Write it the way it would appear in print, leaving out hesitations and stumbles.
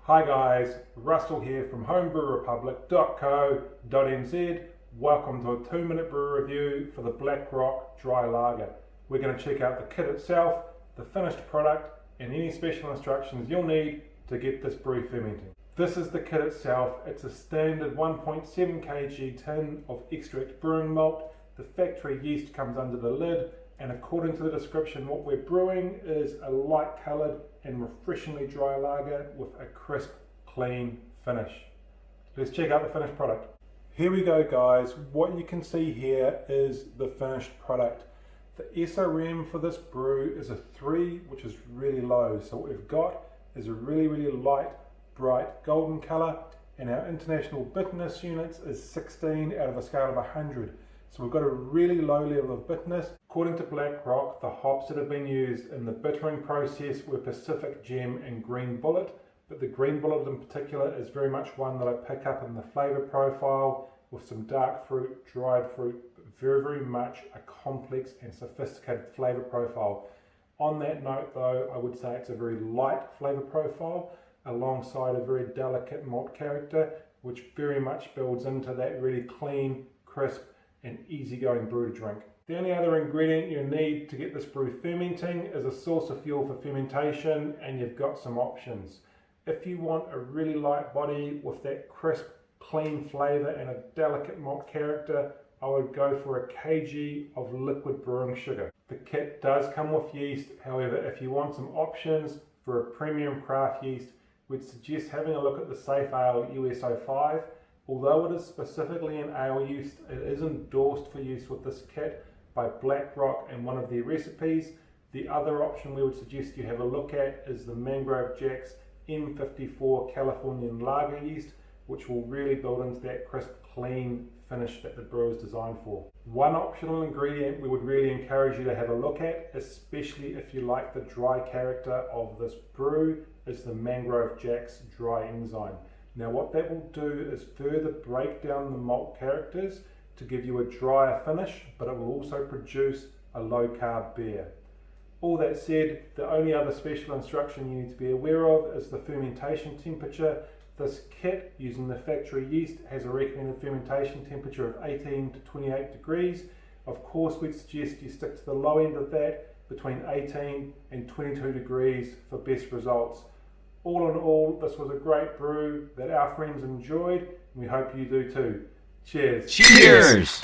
Hi guys, Russell here from homebrewrepublic.co.nz. Welcome to a 2-minute brew review for the Black Rock Dry Lager. We're going to check out the kit itself, the finished product, and any special instructions you'll need to get this brew fermenting. This is the kit itself. It's a standard 1.7 kg tin of extract brewing malt. The factory yeast comes under the lid, and according to the description, what we're brewing is a light coloured and refreshingly dry lager with a crisp, clean finish. Let's check out the finished product. Here we go guys, what you can see here is the finished product. The SRM for this brew is a 3, which is really low. So what we've got is a really light, bright golden colour, and our international bitterness units is 16 out of a scale of 100. So we've got a really low level of bitterness. According to Black Rock, the hops that have been used in the bittering process were Pacific Gem and Green Bullet, but the Green Bullet in particular is very much one that I pick up in the flavour profile with some dark fruit, dried fruit, very much a complex and sophisticated flavour profile. On that note though, I would say it's a very light flavour profile alongside a very delicate malt character, which very much builds into that really clean, crisp and easygoing brew to drink. The only other ingredient you need to get this brew fermenting is a source of fuel for fermentation, and you've got some options. If you want a really light body with that crisp, clean flavour and a delicate malt character, I would go for a kg of liquid brewing sugar. The kit does come with yeast, however if you want some options for a premium craft yeast, we'd suggest having a look at the Safe Ale US05. Although it is specifically an ale yeast, it is endorsed for use with this kit by Black Rock and one of their recipes. The other option we would suggest you have a look at is the Mangrove Jacks M54 Californian Lager yeast, which will really build into that crisp, clean finish that the brew is designed for. One optional ingredient we would really encourage you to have a look at, especially if you like the dry character of this brew, is the Mangrove Jacks Dry Enzyme. Now what that will do is further break down the malt characters to give you a drier finish, but it will also produce a low carb beer. All that said, the only other special instruction you need to be aware of is the fermentation temperature. This kit, using the factory yeast, has a recommended fermentation temperature of 18 to 28 degrees. Of course, we'd suggest you stick to the low end of that, between 18 and 22 degrees for best results. All in all, this was a great brew that our friends enjoyed, and we hope you do too. Cheers. Cheers!